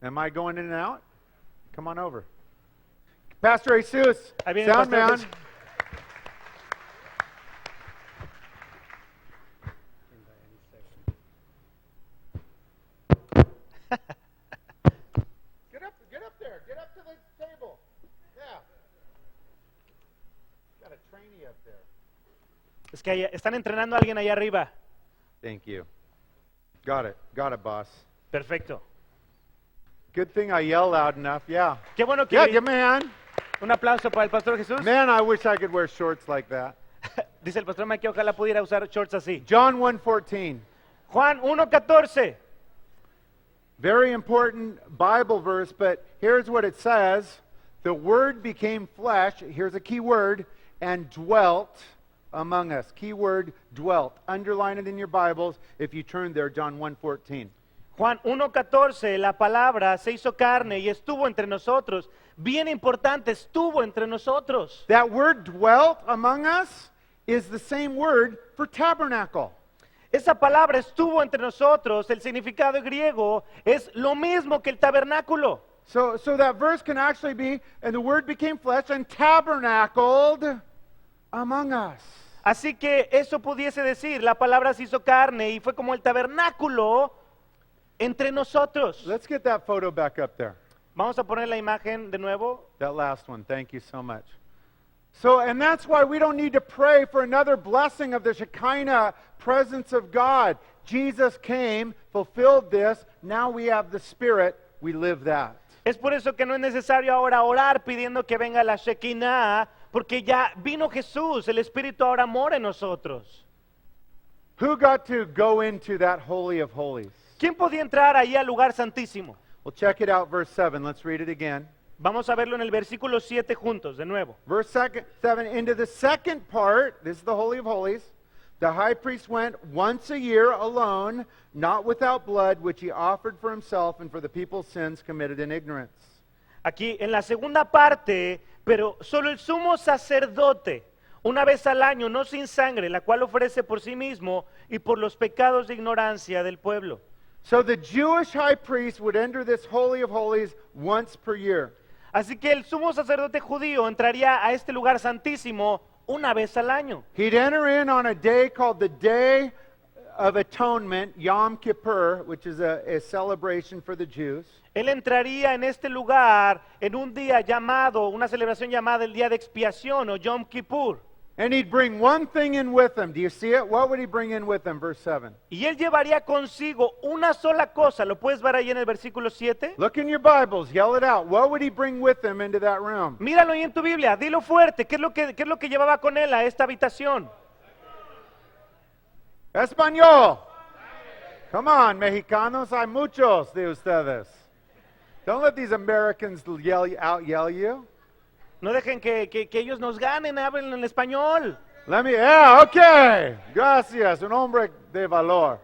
Am I going in and out? Come on over. Pastor Jesus, Ahí viene el sound pastor man. Jesús. Get up there. Get up to the table. Yeah. Got a trainee up there. Es que están entrenando a alguien allá arriba. Thank you. Got it, boss. Perfecto. Good thing I yell loud enough. Yeah. Qué bueno que Yeah, give me a hand. un aplauso para el pastor Jesús. Man, I wish I could wear shorts like that. Dice el pastor Mike que ojalá pudiera usar shorts así. John 1:14. Juan 1:14. Very important Bible verse, but here's what it says. The Word became flesh, here's a key word, and dwelt among us. Key word, dwelt. Underline it in your Bibles if you turn there, John 1:14. Juan 1:14, la palabra se hizo carne y estuvo entre nosotros. Bien importante, estuvo entre nosotros. That word dwelt among us is the same word for tabernacle. Esa palabra estuvo entre nosotros, el significado griego es lo mismo que el tabernáculo. So that verse can actually be, and the Word became flesh and tabernacled among us. Así que eso pudiese decir, la palabra se hizo carne y fue como el tabernáculo entre nosotros. Let's get that photo back up there. Vamos a poner la imagen de nuevo. That last one. Thank you so much. So, and that's why we don't need to pray for another blessing of the Shekinah presence of God. Jesus came, fulfilled this. Now we have the Spirit. We live that. Es por eso que no es necesario ahora orar pidiendo que venga la Shekinah, porque ya vino Jesús, el Espíritu ahora mora en nosotros. Who got to go into that Holy of Holies? ¿Quién podía entrar ahí al lugar santísimo? Well, check it out, verse 7. Let's read it again. Vamos a verlo en el versículo 7 juntos, de nuevo. Verse 7, into the second part, this is the Holy of Holies. The high priest went once a year alone, not without blood, which he offered for himself and for the people's sins committed in ignorance. Aquí en la segunda parte, pero solo el sumo sacerdote, una vez al año, no sin sangre, la cual ofrece por sí mismo y por los pecados de ignorancia del pueblo. So the Jewish high priest would enter this Holy of Holies once per year. Así que el sumo sacerdote judío entraría a este lugar santísimo una vez al año. He'd enter in on a day called the Day of Atonement, Yom Kippur, which is a celebration for the Jews. Él entraría en este lugar en un día llamado, una celebración llamada el Día de Expiación o Yom Kippur. And he'd bring one thing in with him. Do you see it? What would he bring in with him? Verse 7. Y él llevaría consigo una sola cosa. ¿Lo puedes ver ahí en el versículo 7? Look in your Bibles. Yell it out. What would he bring with him into that room? Míralo ahí en tu Biblia, dilo fuerte. ¿Qué es lo que llevaba con él a esta habitación? Español. Come on, mexicanos. Hay muchos de ustedes. Don't let these Americans yell you. No dejen que ellos nos ganen, hablen en español. Okay. Gracias. Un hombre de valor.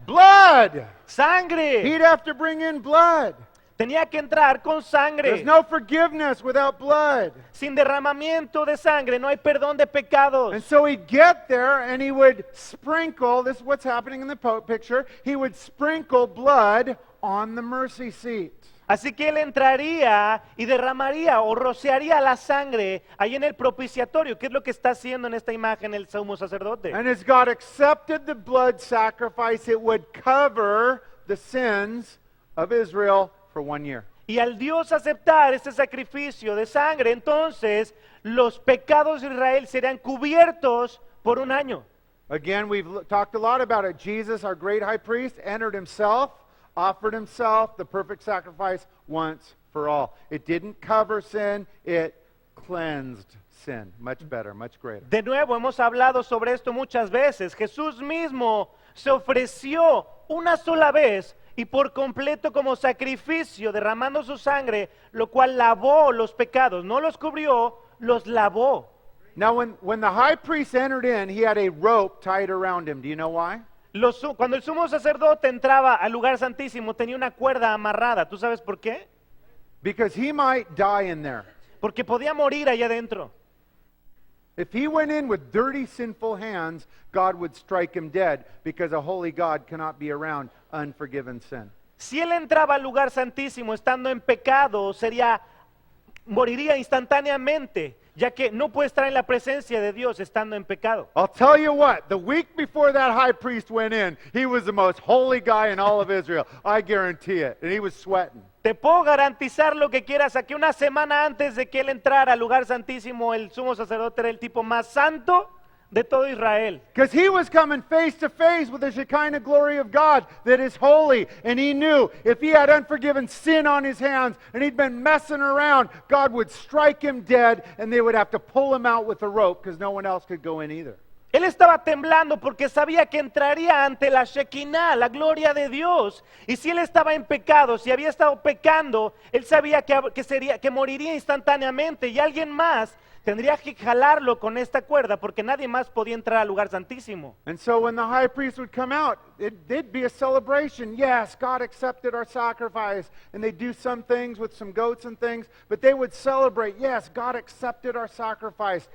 Blood. Sangre. He'd have to bring in blood. Tenía que entrar con sangre. There's no forgiveness without blood. Sin derramamiento de sangre no hay perdón de pecados. And so he'd get there and he would sprinkle, this is what's happening in the picture, he would sprinkle blood on the mercy seat. Así que él entraría y derramaría o rociaría la sangre ahí en el propiciatorio, que es lo que está haciendo en esta imagen el sumo sacerdote. And as God accepted the blood sacrifice, it would cover the sins of Israel for 1 year. Y al Dios aceptar este sacrificio de sangre, entonces los pecados de Israel serían cubiertos por 1 año. Again, we've talked a lot about it. Jesus, our great high priest, entered himself, offered himself, the perfect sacrifice once for all. It didn't cover sin, it cleansed sin. Much better, much greater. De nuevo, hemos hablado sobre esto muchas veces. Jesús mismo se ofreció una sola vez y por completo como sacrificio, derramando su sangre, lo cual lavó los pecados. No los cubrió, los lavó. Now, when the high priest entered in, he had a rope tied around him. Do you know why? Cuando el sumo sacerdote entraba al lugar santísimo, tenía una cuerda amarrada. ¿Tú sabes por qué? Because he might die in there. Porque podía morir allá adentro. If he went in with dirty, sinful hands, God would strike him dead because a holy God cannot be around unforgiven sin. Si él entraba al lugar santísimo estando en pecado, moriría instantáneamente, ya que no puede estar en la presencia de Dios estando en pecado. I'll tell you what, the week before that high priest went in, he was the most holy guy in all of Israel. I guarantee it. And he was sweating. Te puedo garantizar lo que quieras, a que una semana antes de que él entrara al lugar santísimo, el sumo sacerdote era el tipo más santo de todo Israel. Because he was coming face to face with the Shekinah glory of God that is holy. And he knew if he had unforgiven sin on his hands and he'd been messing around, God would strike him dead and they would have to pull him out with a rope because no one else could go in either. Él estaba temblando porque sabía que entraría ante la Shekinah, la gloria de Dios. Y si él estaba en pecado, si había estado pecando, él sabía que moriría instantáneamente y alguien más tendría que jalarlo con esta cuerda porque nadie más podía entrar al lugar santísimo. And so when the high priest would come out, it'd be a celebration. Yes, God accepted our sacrifice. And they'd do some things with some goats and things, but they would celebrate. Yes, God accepted our sacrifice.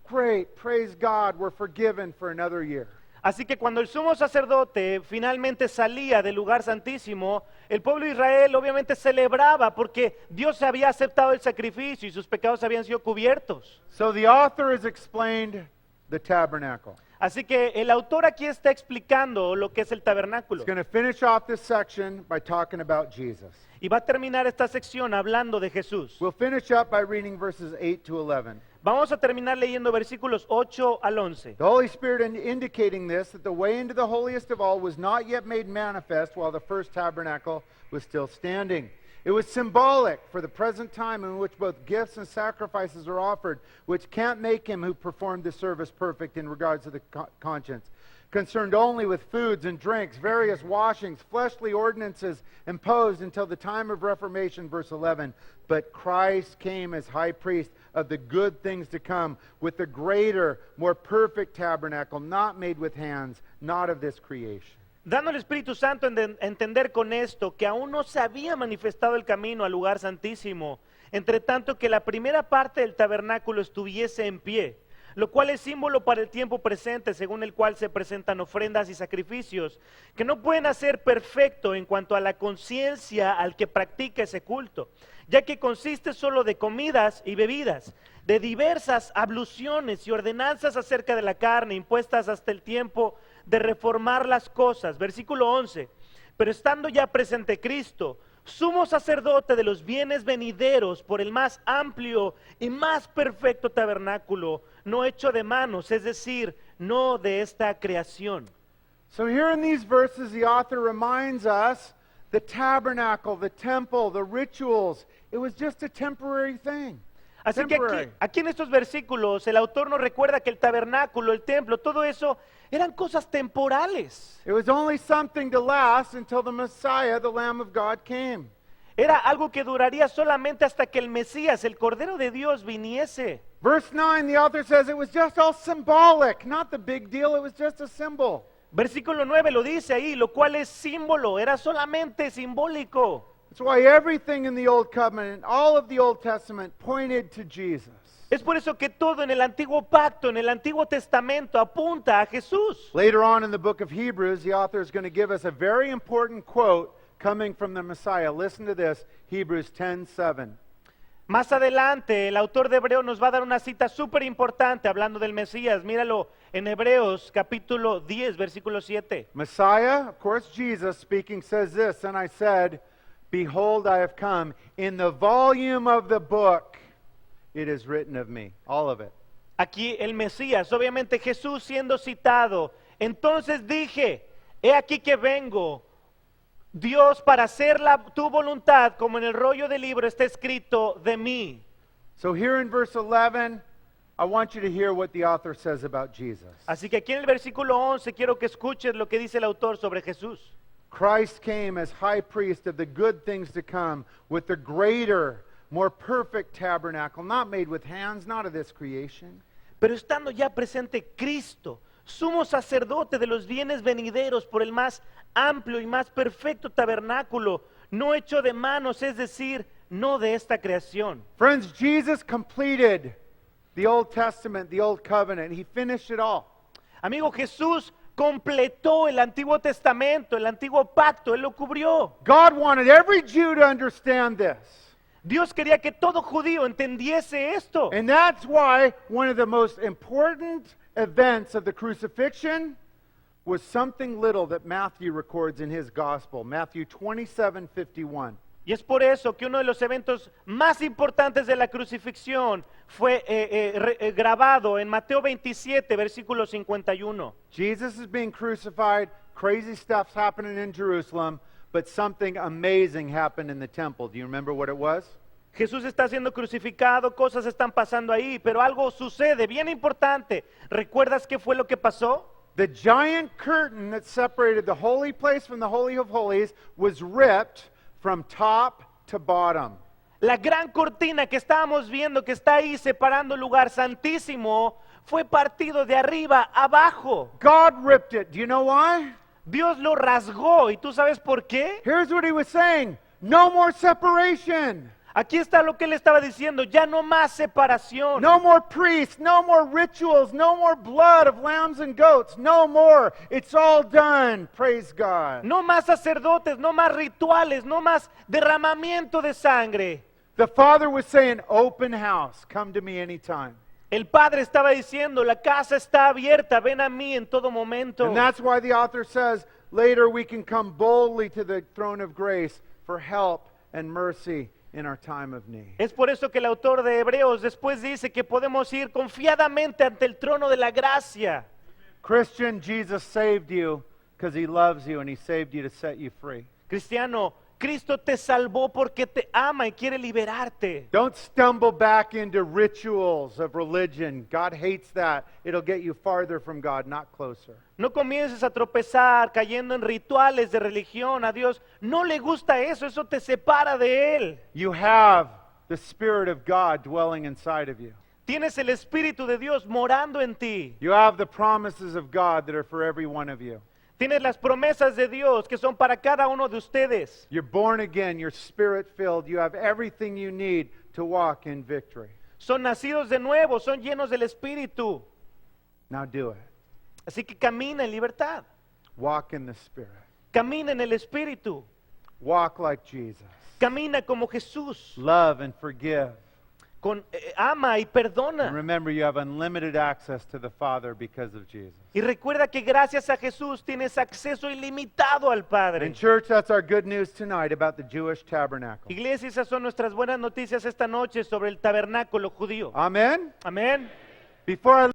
Great, praise God, we're forgiven for another year. Así que cuando el sumo sacerdote finalmente salía del lugar santísimo, el pueblo de Israel obviamente celebraba porque Dios había aceptado el sacrificio y sus pecados habían sido cubiertos. So the author has explained the tabernacle. Así que el autor aquí está explicando lo que es el tabernáculo. He's going to finish off this section by talking about Jesus. Y va a terminar esta sección hablando de Jesús. We'll finish up by reading verses 8 to 11. Vamos a terminar leyendo versículos 8 al 11. The Holy Spirit indicating this, that the way into the holiest of all was not yet made manifest while the first tabernacle was still standing. It was symbolic for the present time in which both gifts and sacrifices are offered, which can't make him who performed the service perfect in regards to the conscience. concerned only with foods and drinks, various washings, fleshly ordinances imposed until the time of Reformation, verse 11. But Christ came as high priest of the good things to come, with the greater, more perfect tabernacle, not made with hands, not of this creation. Dando al Espíritu Santo a entender con esto que aún no se había manifestado el camino al lugar santísimo, entre tanto que la primera parte del tabernáculo estuviese en pie, lo cual es símbolo para el tiempo presente, según el cual se presentan ofrendas y sacrificios, que no pueden hacer perfecto en cuanto a la conciencia al que practica ese culto, ya que consiste solo de comidas y bebidas, de diversas abluciones y ordenanzas acerca de la carne, impuestas hasta el tiempo de reformar las cosas. Versículo 11, pero estando ya presente Cristo, sumo sacerdote de los bienes venideros por el más amplio y más perfecto tabernáculo, no hecho de manos, es decir, no de esta creación. So here in these verses, the author reminds us the tabernacle, the temple, the rituals, it was just a temporary thing. Así que aquí en estos versículos el autor nos recuerda que el tabernáculo, el templo, todo eso eran cosas temporales. It was only something to last until the Messiah, the Lamb of God, came. Era algo que duraría solamente hasta que el Mesías, el Cordero de Dios, viniese. Verse 9, the author says it was just all symbolic, not the big deal, it was just a symbol. Versículo 9 lo dice ahí, lo cual es símbolo, era solamente simbólico. That's why everything in the Old Covenant, all of the Old Testament pointed to Jesus. Es por eso que todo en el Antiguo Pacto, en el Antiguo Testamento, apunta a Jesús. Later on in the book of Hebrews, the author is going to give us a very important quote coming from the Messiah. Listen to this, Hebrews 10:7. Más adelante, el autor de Hebreos nos va a dar una cita súper importante hablando del Mesías. Míralo en Hebreos capítulo 10, versículo 7. Messiah, of course Jesus speaking, says this, and I said, behold, I have come. In the volume of the book, it is written of me. All of it. Aquí el Mesías, obviamente Jesús siendo citado. Entonces dije, he aquí que vengo, Dios, para hacer tu voluntad, como en el rollo del libro está escrito de mí. So here in verse 11, I want you to hear what the author says about Jesus. Así que aquí en el versículo 11 quiero que escuches lo que dice el autor sobre Jesús. Christ came as high priest of the good things to come, with the greater, more perfect tabernacle, not made with hands, not of this creation. Pero estando ya presente Cristo, sumo sacerdote de los bienes venideros por el más amplio y más perfecto tabernáculo, no hecho de manos, es decir, no de esta creación. Friends, Jesus completed the Old Testament, the Old Covenant. He finished it all. Amigo, Jesús completó el Antiguo Testamento, el Antiguo Pacto, Él lo cubrió. God wanted every Jew to understand this. Dios quería que todo judío entendiese esto. And that's why one of the most important events of the crucifixion was something little that Matthew records in his gospel, Matthew 27:51. Y es por eso que uno de los eventos más importantes de la crucifixión fue grabado en Mateo 27, versículo 51. Jesus is being crucified, crazy stuff's happening in Jerusalem, but something amazing happened in the temple. Do you remember what it was? Jesús está siendo crucificado, cosas están pasando ahí, pero algo sucede bien importante. ¿Recuerdas qué fue lo que pasó? The giant curtain that separated the holy place from the Holy of Holies was ripped from top to bottom. La gran cortina que estábamos viendo que está ahí separando el lugar santísimo fue partido de arriba a abajo. God ripped it. Do you know why? Dios lo rasgó. ¿Y tú sabes por qué? Here's what he was saying. No more separation. Aquí está lo que él estaba diciendo, ya no más separación. No more priests, no more rituals, no more blood of lambs and goats, no more. It's all done. Praise God. No más sacerdotes, no más rituales, no más derramamiento de sangre. The Father was saying, open house, come to me anytime. El Padre estaba diciendo, la casa está abierta, ven a mí en todo momento. And that's why the author says, later we can come boldly to the throne of grace for help and mercy in our time of need. Es por eso que el autor de Hebreos después dice que podemos ir confiadamente ante el trono de la gracia. Christian, Jesus saved you because he loves you and he saved you to set you free. Cristiano, Cristo te salvó porque te ama y quiere liberarte. Don't stumble back into rituals of religion. God hates that. It'll get you farther from God, not closer. No comiences a tropezar cayendo en rituales de religión. A Dios no le gusta eso, eso te separa de Él. You have the Spirit of God dwelling inside of you. Tienes el Espíritu de Dios morando en ti. You have the promises of God that are for every one of you. Tienes las promesas de Dios que son para cada uno de ustedes. You're born again, you're spirit filled, you have everything you need to walk in victory. Son nacidos de nuevo, son llenos del Espíritu. Now do it. Así que camina en libertad. Walk in the Spirit. Camina en el Espíritu. Walk like Jesus. Camina como Jesús. Love and forgive. Ama y And perdona. remember, you have unlimited access to the Father because of Jesus. Y recuerda que gracias a Jesús tienes acceso ilimitado al Padre. And church, that's our good news tonight about the Jewish tabernacle. Iglesia, esas son nuestras buenas noticias esta noche sobre el tabernáculo judío. Amen? Amén. Before I